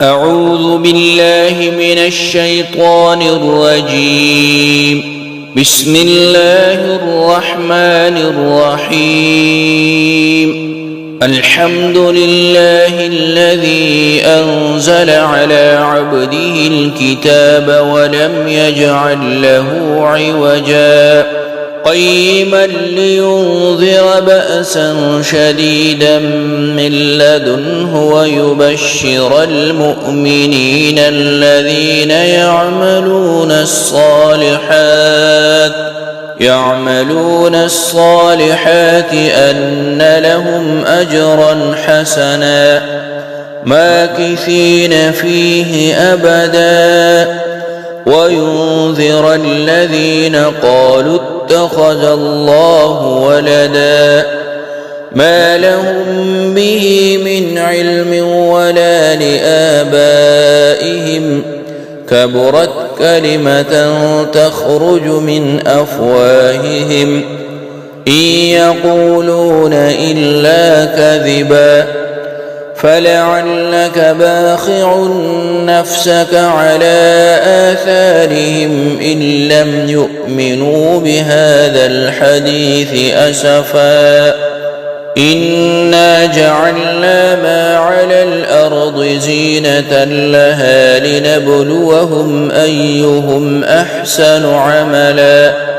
أعوذ بالله من الشيطان الرجيم. بسم الله الرحمن الرحيم. الحمد لله الذي أنزل على عبده الكتاب ولم يجعل له عوجا قيما لينذر بأسا شديدا من لدنه ويبشر المؤمنين الذين يعملون الصالحات أن لهم أجرا حسنا ماكثين فيه أبدا وينذر الذين قالوا اتخذ الله ولدا ما لهم به من علم ولا لآبائهم كبرت كلمة تخرج من أفواههم إن يقولون إلا كذبا فلعلك باخع نفسك على آثارهم إن لم يؤمنوا بهذا الحديث أسفا إنا جعلنا ما على الأرض زينة لها لنبلوهم أيهم أحسن عملا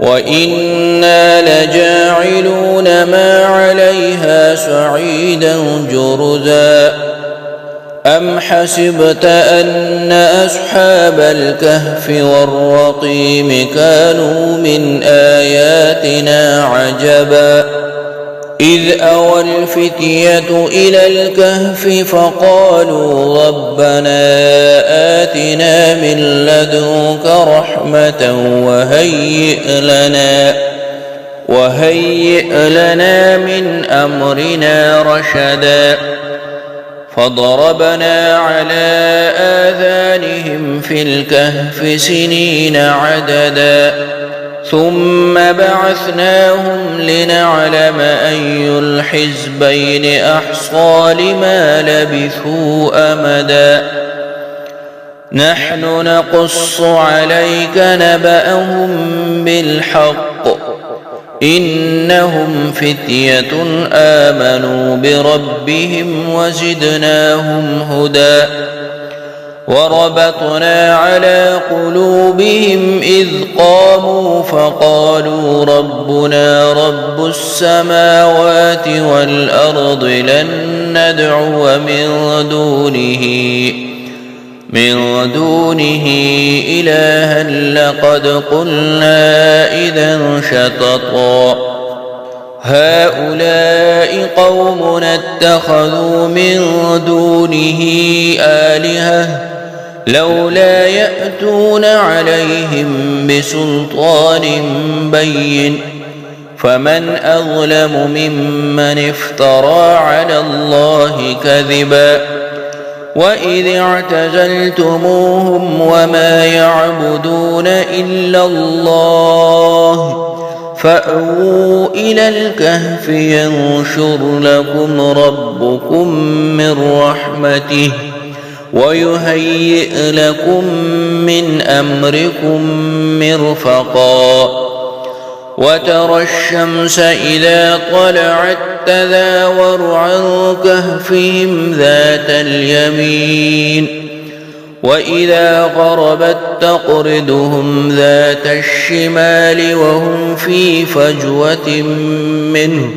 وإنا لجاعلون ما عليها صعيدا جرزا أم حسبت أن أصحاب الكهف والرقيم كانوا من آياتنا عجبا إذ أوى الفتية إلى الكهف فقالوا ربنا آتنا من لدنك رحمة وهيئ لنا من أمرنا رشدا فضربنا على آذانهم في الكهف سنين عددا ثم بعثناهم لنعلم أي الحزبين أحصى لما لبثوا أمدا نحن نقص عليك نبأهم بالحق إنهم فتية آمنوا بربهم وزدناهم هدى وربطنا على قلوبهم إذ قاموا فقالوا ربنا رب السماوات والأرض لن ندعو من دونه إلها لقد قلنا إذا شططا هؤلاء قومنا اتخذوا من دونه آلهة لولا يأتون عليهم بسلطان بين فمن أظلم ممن افترى على الله كذبا وإذ اعتزلتموهم وما يعبدون إلا الله فأووا إلى الكهف ينشر لكم ربكم من رحمته ويهيئ لكم من أمركم مرفقا وترى الشمس إذا طلعت تزاور عن كهفهم ذات اليمين وإذا غربت تقرضهم ذات الشمال وهم في فجوة منه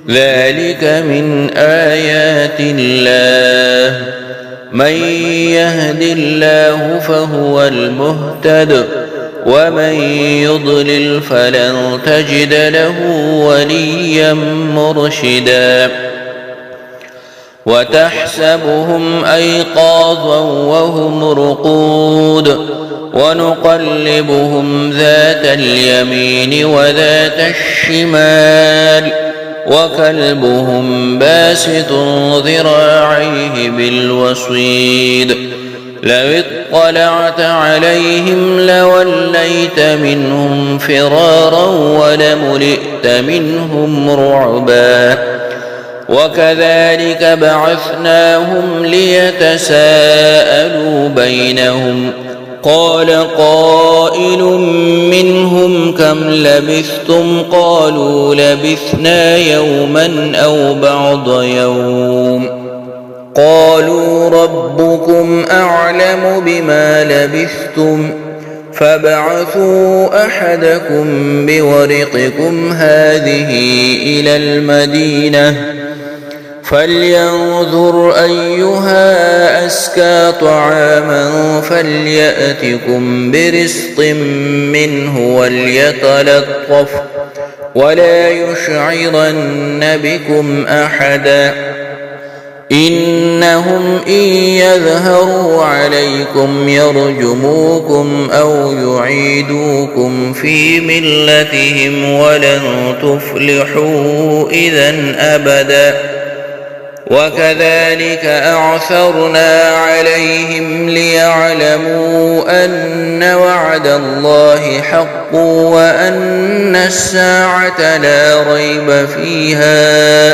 ذلك من آيات الله من يهد الله فهو المهتد ومن يضلل فلن تجد له وليا مرشدا وتحسبهم أيقاظا وهم رقود ونقلبهم ذات اليمين وذات الشمال وكلبهم باسط ذراعيه بالوصيد لو اطلعت عليهم لوليت منهم فرارا ولملئت منهم رعبا وكذلك بعثناهم ليتساءلوا بينهم قال قائل منهم كم لبثتم قالوا لبثنا يوما أو بعض يوم قالوا ربكم أعلم بما لبثتم فابعثوا أحدكم بورقكم هذه إلى المدينة فلينظر أيها أزكى طعاما فليأتكم برزق منه وليتلطف ولا يشعرن بكم أحدا إنهم إن يظهروا عليكم يرجموكم أو يعيدوكم في ملتهم ولن تفلحوا إذا أبدا وكذلك أعثرنا عليهم ليعلموا أن وعد الله حق وأن الساعة لا ريب فيها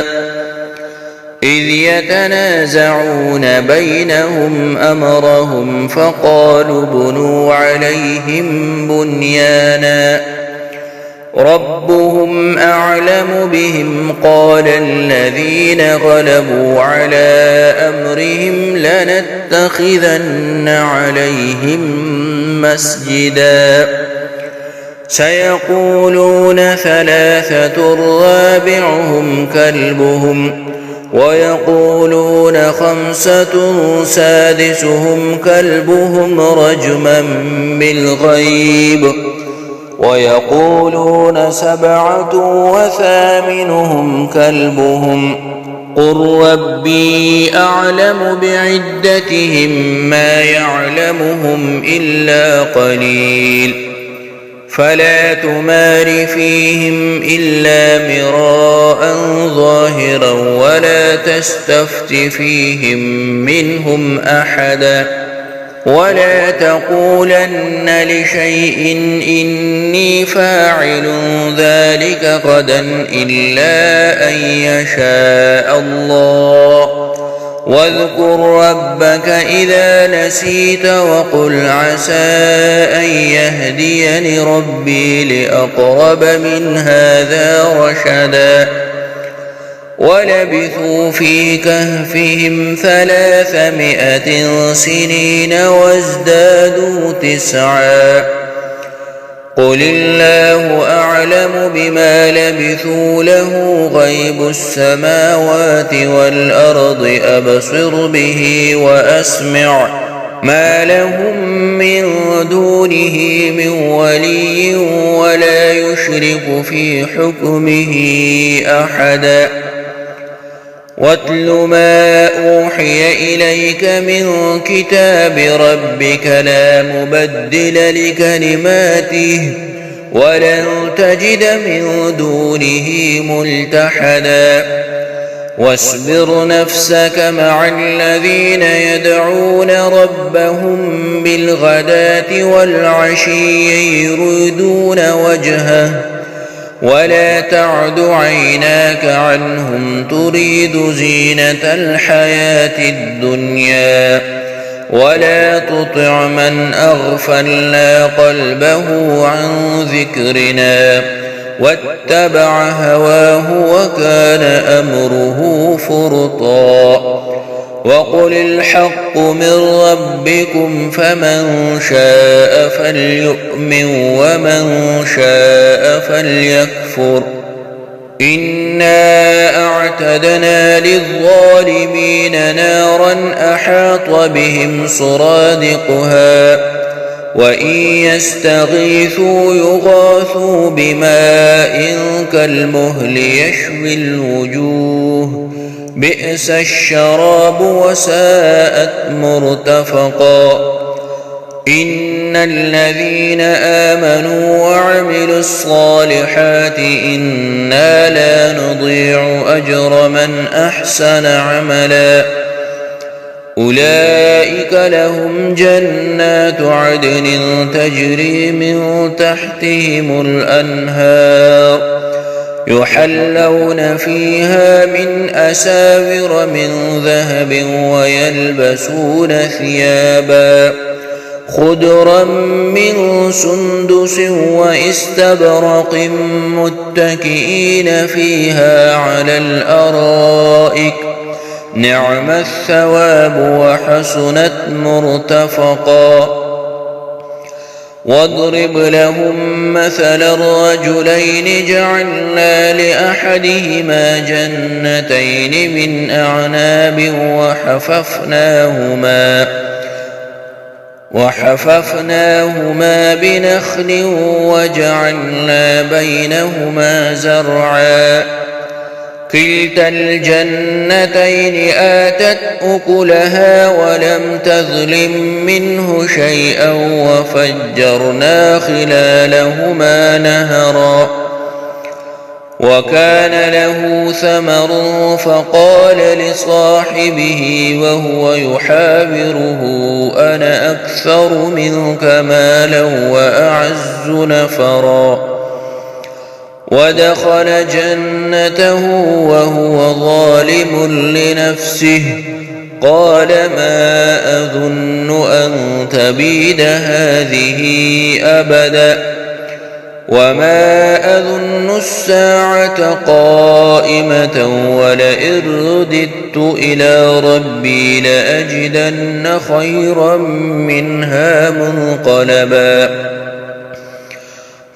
إذ يتنازعون بينهم أمرهم فقالوا بنوا عليهم بنيانا ربهم أعلم بهم قال الذين غلبوا على أمرهم لنتخذن عليهم مسجدا سيقولون ثلاثة رابعهم كلبهم ويقولون خمسة سادسهم كلبهم رجما بالغيب ويقولون سبعة وثامنهم كلبهم قل ربي أعلم بعدتهم ما يعلمهم إلا قليل فلا تمار فيهم إلا مراء ظاهرا ولا تستفت فيهم منهم أحدا ولا تقولن لشيء إني فاعل ذلك غدا إلا أن يشاء الله واذكر ربك إذا نسيت وقل عسى أن يهديني ربي لأقرب من هذا رشدا ولبثوا في كهفهم 300 سنين وازدادوا 9 قل الله أعلم بما لبثوا له غيب السماوات والأرض أبصر به وأسمع ما لهم من دونه من ولي ولا يشرك في حكمه أحدا واتل ما أوحي إليك من كتاب ربك لا مبدل لكلماته ولن تجد من دونه ملتحدا واصبر نفسك مع الذين يدعون ربهم بالغداة والعشي يريدون وجهه ولا تعد عيناك عنهم تريد زينة الحياة الدنيا ولا تطع من أغفلنا قلبه عن ذكرنا واتبع هواه وكان أمره فرطا وقل الحق من ربكم فمن شاء فليؤمن ومن شاء فليكفر إنا أعتدنا للظالمين نارا أحاط بهم سرادقها وإن يستغيثوا يغاثوا بماء كالمهل يشوي الوجوه بئس الشراب وساءت مرتفقا إن الذين آمنوا وعملوا الصالحات إنا لا نضيع أجر من أحسن عملا أولئك لهم جنات عدن تجري من تحتهم الأنهار يحلون فيها من أساور من ذهب ويلبسون ثيابا خضرا من سندس واستبرق متكئين فيها على الأرائك نعم الثواب وحسنت مرتفقا. واضرب لهم مثل الرجلين جعلنا لأحدهما جنتين من أعناب وحففناهما بنخل وجعلنا بينهما زرعا كلتا الجنتين آتت أكلها ولم تظلم منه شيئا وفجرنا خلالهما نهرا وكان له ثمر فقال لصاحبه وهو يحاوره أنا أكثر منك مالا وأعز نفرا ودخل جنته وهو ظالم لنفسه قال ما أظن أن تبيد هذه أبدا وما أظن الساعة قائمة ولئن رددت إلى ربي لأجدن خيرا منها منقلبا.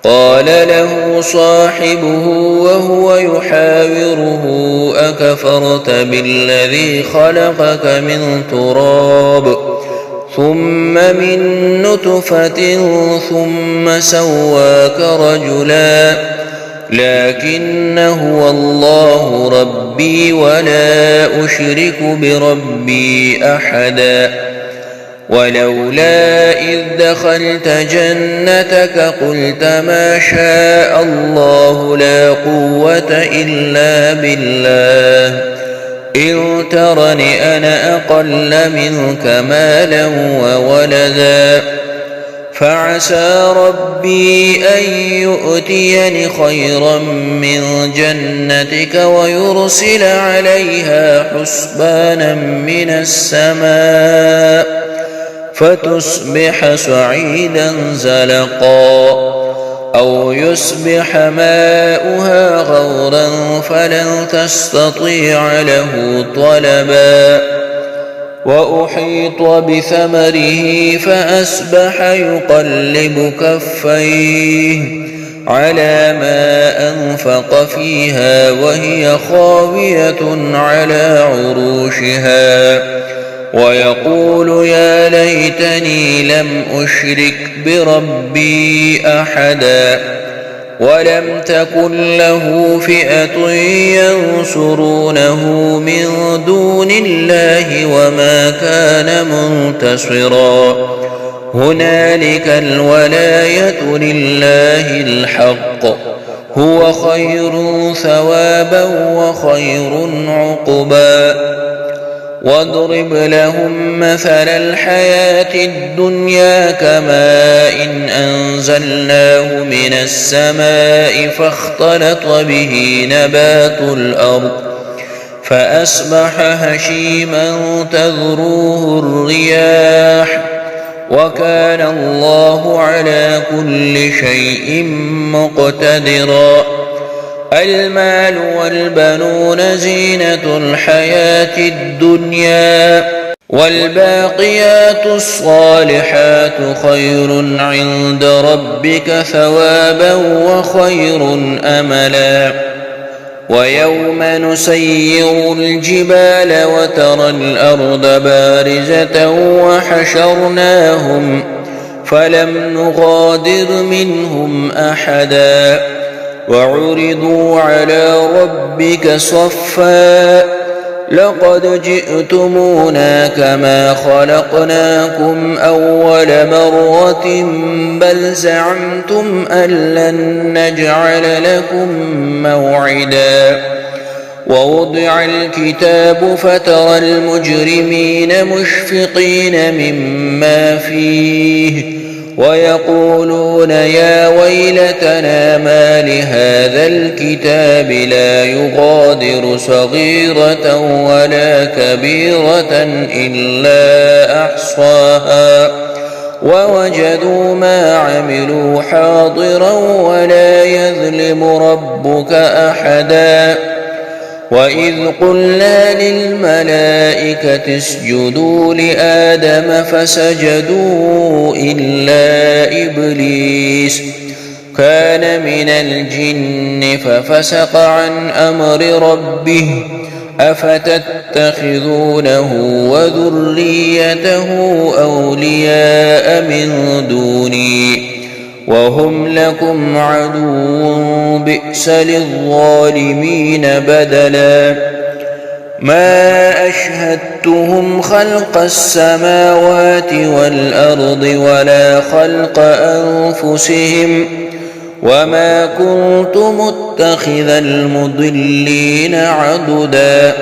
قال له صاحبه وهو يحاوره أكفرت بالذي خلقك من تراب ثم من نطفة ثم سواك رجلا لكن هو الله ربي ولا أشرك بربي أحدا. ولولا إذ دخلت جنتك قلت ما شاء الله لا قوة إلا بالله إن ترني أنا أقل منك مالا وولدا فعسى ربي أن يؤتيني خيرا من جنتك ويرسل عليها حسبانا من السماء فتصبح صعيدا زلقا أو يصبح ماؤها غورا فلن تستطيع له طلبا. وأحيط بثمره فأصبح يقلب كفيه على ما أنفق فيها وهي خاوية على عروشها ويقول يا ليتني لم أشرك بربي أحدا ولم تكن له فئة ينصرونه من دون الله وما كان منتصرا. هنالك الولاية لله الحق هو خير ثوابا وخير عقبا. واضرب لهم مثل الحياة الدنيا كماء أنزلناه من السماء فاختلط به نبات الأرض فأصبح هشيما تذروه الرياح وكان الله على كل شيء مقتدرا. المال والبنون زينة الحياة الدنيا والباقيات الصالحات خير عند ربك ثوابا وخير أملا. ويوم نسير الجبال وترى الأرض بارزة وحشرناهم فلم نغادر منهم أحدا وعرضوا على ربك صفا لقد جئتمونا كما خلقناكم أول مرة بل زعمتم أن لن نجعل لكم موعدا. ووضع الكتاب فترى المجرمين مشفقين مما فيه ويقولون يا ويلتنا ما لهذا الكتاب لا يغادر صغيرة ولا كبيرة إلا أحصاها ووجدوا ما عملوا حاضرا ولا يظلم ربك أحدا وإذ قلنا للملائكة اسجدوا لآدم فسجدوا إلا إبليس كان من الجن ففسق عن أمر ربه أفتتخذونه وذريته أولياء من دوني وهم لكم عدو بئس للظالمين بدلا ما أشهدتهم خلق السماوات والأرض ولا خلق أنفسهم وما كنت متخذ المضلين عضدا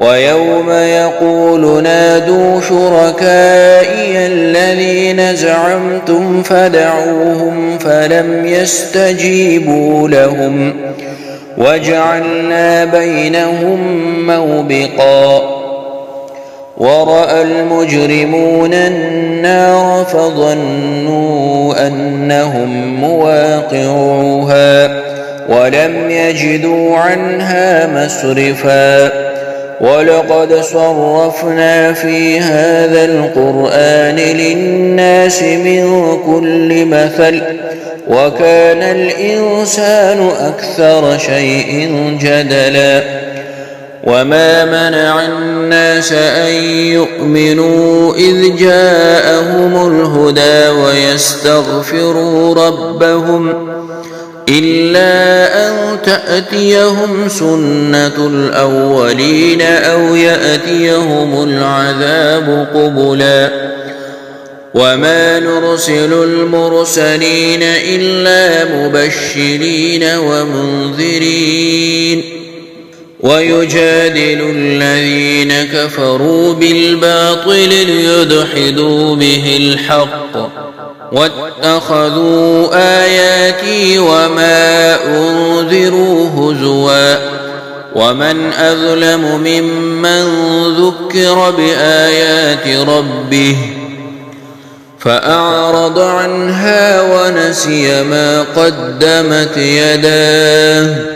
ويوم يقول نادوا شركائي الذين زعمتم فدعوهم فلم يستجيبوا لهم وجعلنا بينهم موبقا ورأى المجرمون النار فظنوا أنهم مواقعوها ولم يجدوا عنها مصرفا ولقد صرفنا في هذا القرآن للناس من كل مثل وكان الإنسان أكثر شيء جدلا وما منع الناس أن يؤمنوا إذ جاءهم الهدى ويستغفروا ربهم إلا أن تأتيهم سنة الأولين أو يأتيهم العذاب قبلا وما نرسل المرسلين إلا مبشرين ومنذرين ويجادل الذين كفروا بالباطل ليدحضوا به الحق واتخذوا آياتي وما أنذروا هزوا ومن أظلم ممن ذكر بآيات ربه فأعرض عنها ونسي ما قدمت يداه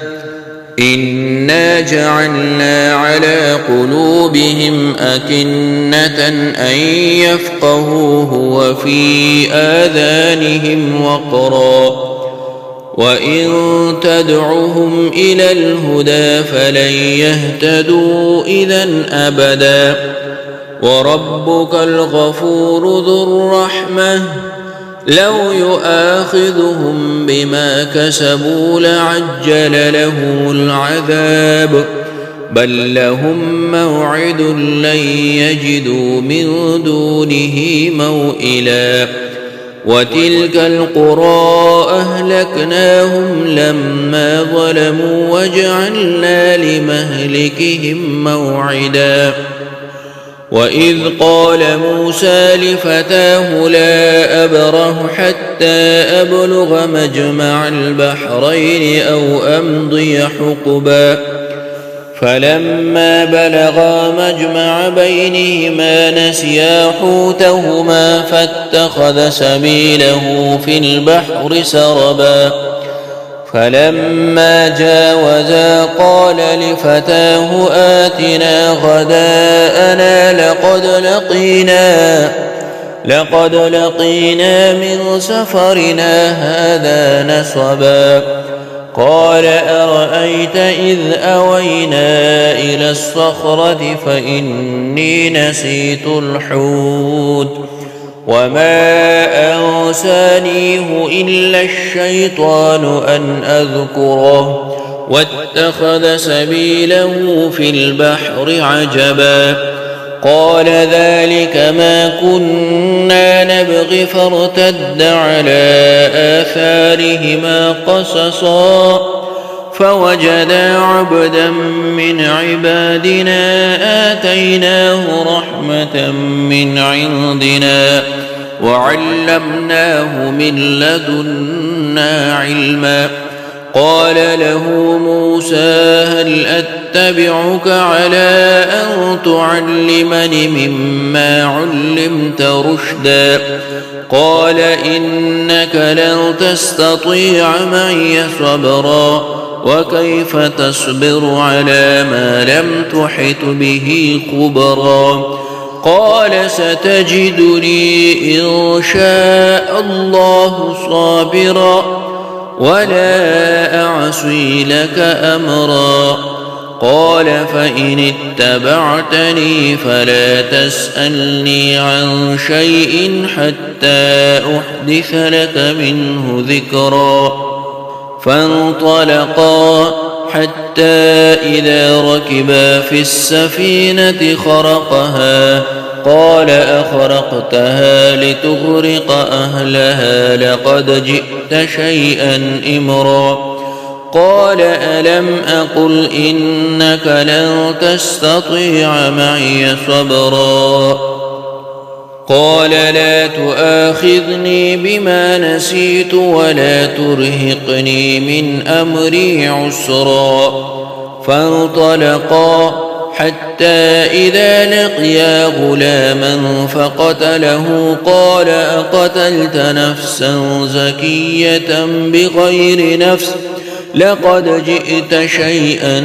إنا جعلنا على قلوبهم أكنة أن يفقهوه وفي آذانهم وقرا وإن تدعهم إلى الهدى فلن يهتدوا إذن أبدا وربك الغفور ذو الرحمة لو يؤاخذهم بما كسبوا لعجل لهم العذاب بل لهم موعد لن يجدوا من دونه موئلا وتلك القرى أهلكناهم لما ظلموا وجعلنا لمهلكهم موعدا وإذ قال موسى لفتاه لا أبرح حتى أبلغ مجمع البحرين أو أمضي حقبا فلما بلغا مجمع بينهما نسيا حوتهما فاتخذ سبيله في البحر سربا فلما جاوزا قال لفتاه آتنا غداءنا لقد لقينا من سفرنا هذا نصبا قال أرأيت إذ أوينا إلى الصخرة فإني نسيت الحوت وما أنسانيه إلا الشيطان أن أذكره واتخذ سبيله في البحر عجبا قال ذلك ما كنا نبغي فارتد على آثارهما قصصا فوجدا عبدا من عبادنا آتيناه رحمة من عندنا وعلمناه من لدنا علما. قال له موسى هل أتبعك على أن تعلمني مما علمت رشدا؟ قال إنك لن تستطيع معي صبرا وكيف تصبر على ما لم تحط به خبرا؟ قال ستجدني إن شاء الله صابرا ولا أعصي لك أمرا. قال فإن اتبعتني فلا تسألني عن شيء حتى أحدث لك منه ذكرا. فانطلقا حتى إذا ركبا في السفينة خرقها قال أخرقتها لتغرق أهلها لقد جئت شيئا إمرا. قال ألم أقل إنك لن تستطيع معي صبرا؟ قال لا تؤاخذني بما نسيت ولا ترهقني من أمري عسرا. فانطلقا حتى إذا لقيا غلاما فقتله قال أقتلت نفسا زكية بغير نفس لقد جئت شيئا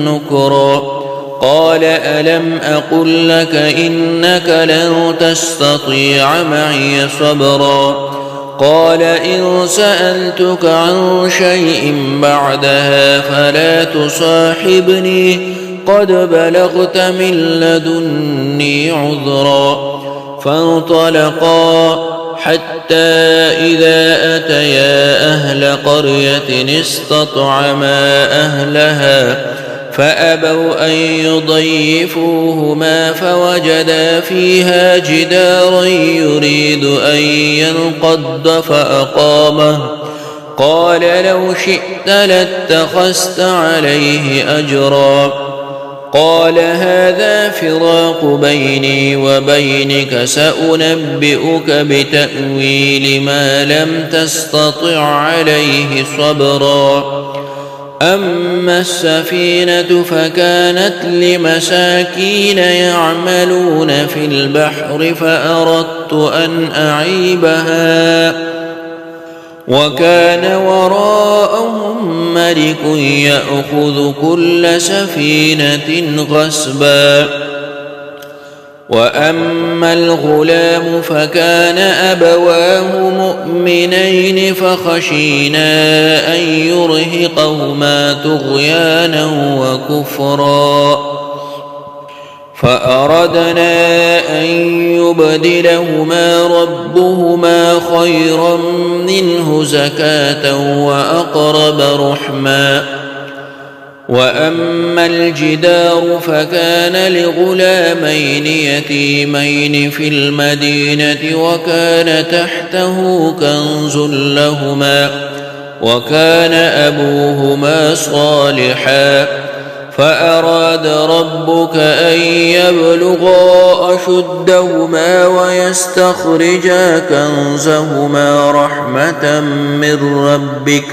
نكرا. قال ألم أقل لك إنك لن تستطيع معي صبرا؟ قال إن سألتك عن شيء بعدها فلا تصاحبني قد بلغت من لدني عذرا. فانطلقا حتى إذا أتيا أهل قرية استطعما أهلها فأبوا أن يضيفوهما فوجدا فيها جدارا يريد أن ينقض فأقامه. قال لو شئت لاتخذت عليه أجرا. قال هذا فراق بيني وبينك سأنبئك بتأويل ما لم تستطع عليه صبرا. أما السفينة فكانت لمساكين يعملون في البحر فأردت أن أعيبها وكان وراءهم ملك يأخذ كل سفينة غصبا. وأما الغلام فكان أبواه مؤمنين فخشينا أن يرهقهما طغيانا وكفرا فأردنا أن يبدلهما ربهما خيرا منه زكاة وأقرب رحما. وأما الجدار فكان لغلامين يتيمين في المدينة وكان تحته كنز لهما وكان أبوهما صالحا فأراد ربك أن يبلغا أشدهما ويستخرجا كنزهما رحمة من ربك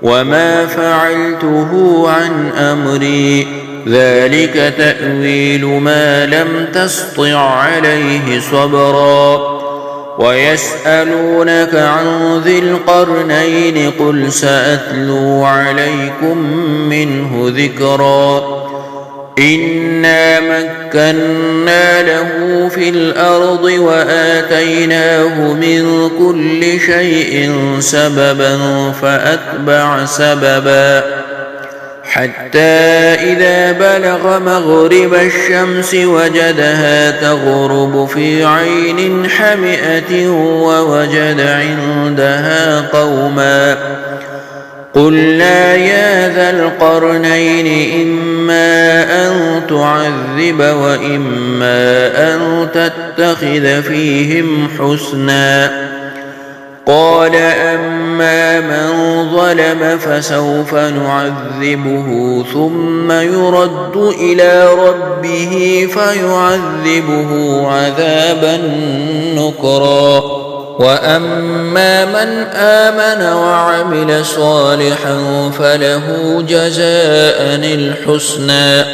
وما فعلته عن أمري ذلك تأويل ما لم تسطع عليه صبرا. ويسألونك عن ذي القرنين قل سأتلو عليكم منه ذكرا. إنا مكنا له في الأرض وآتيناه من كل شيء سببا فأتبع سببا حتى إذا بلغ مغرب الشمس وجدها تغرب في عين حمئة ووجد عندها قوما. قلنا يا ذا القرنين إما أن تعذب وإما أن تتخذ فيهم حسنا. قال أما من ظلم فسوف نعذبه ثم يرد إلى ربه فيعذبه عذابا نكرا وأما من آمن وعمل صالحا فله جزاء الحسنى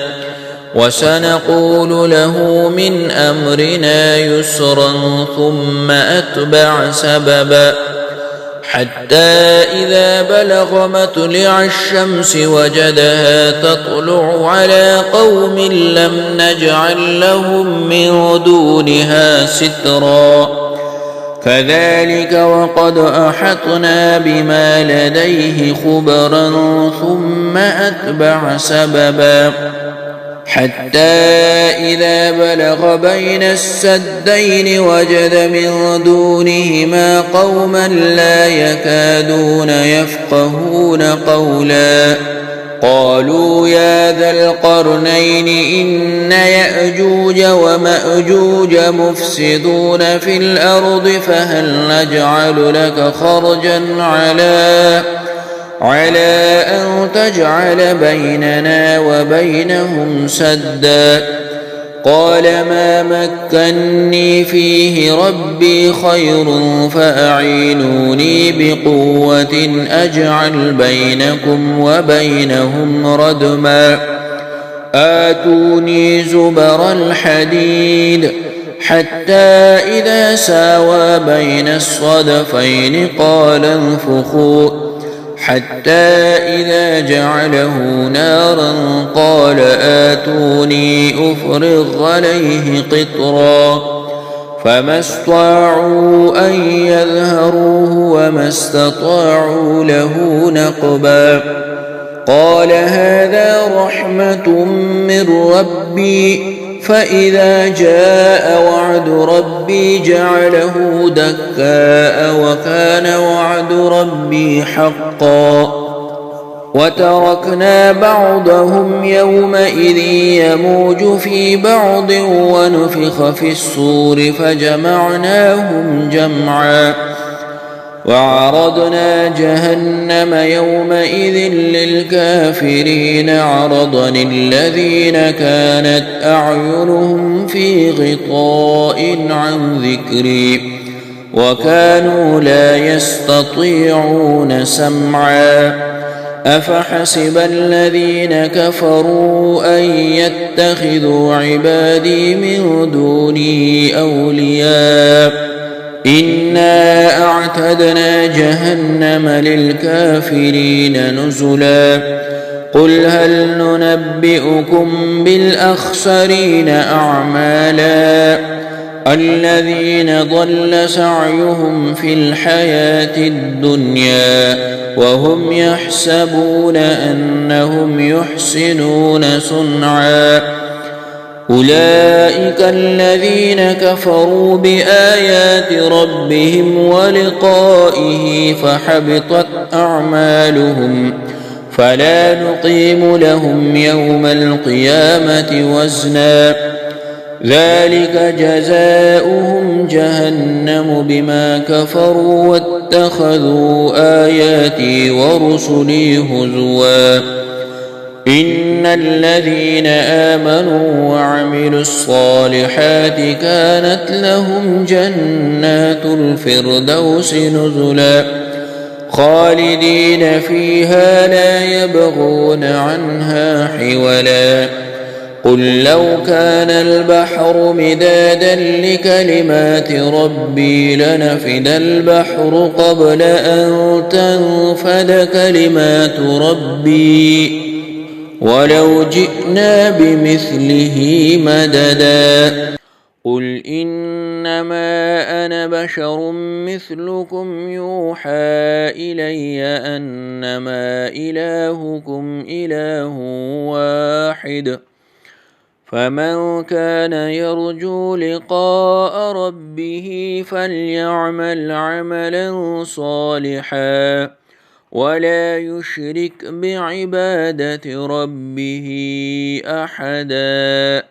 وسنقول له من أمرنا يسرا ثم أتبع سببا حتى إذا بلغ مطلع الشمس وجدها تطلع على قوم لم نجعل لهم من دونها سترا كذلك وقد أحطنا بما لديه خبرا ثم أتبع سببا حتى إذا بلغ بين السدين وجد من دونهما قوما لا يكادون يفقهون قولا قالوا يا ذا القرنين إن يأجوج ومأجوج مفسدون في الأرض فهل نجعل لك خرجا على أن تجعل بيننا وبينهم سدا قال ما مكني فيه ربي خير فأعينوني بقوة أجعل بينكم وبينهم ردما آتوني زبر الحديد حتى إذا ساوى بين الصدفين قال انفخوا حتى إذا جعله نارا قال آتوني أفرغ عليه قطرا فما استطاعوا أن يظهروه وما استطاعوا له نقبا قال هذا رحمة من ربي فإذا جاء وعد ربي جعله دكاء وكان وعد ربي حقا وتركنا بعضهم يومئذ يموج في بعض ونفخ في الصور فجمعناهم جمعا وعرضنا جهنم يومئذ للكافرين عرضا الذين كانت أعينهم في غطاء عن ذكري وكانوا لا يستطيعون سمعا أفحسب الذين كفروا أن يتخذوا عبادي من دوني أولياء إنا أعتدنا جهنم للكافرين نزلا قل هل ننبئكم بالأخسرين أعمالا الذين ضل سعيهم في الحياة الدنيا وهم يحسبون أنهم يحسنون صنعا أولئك الذين كفروا بآيات ربهم ولقائه فحبطت أعمالهم فلا نقيم لهم يوم القيامة وزنا ذلك جزاؤهم جهنم بما كفروا واتخذوا آياتي ورسلي هزوا إن الذين آمنوا وعملوا الصالحات كانت لهم جنات الفردوس نزلا خالدين فيها لا يبغون عنها حولا قل لو كان البحر مدادا لكلمات ربي لنفد البحر قبل أن تنفد كلمات ربي ولو جئنا بمثله مددا قل إنما أنا بشر مثلكم يوحى إلي أنما إلهكم إله واحد فمن كان يرجو لقاء ربه فليعمل عملا صالحا ولا يشرك بعبادة ربه أحدا.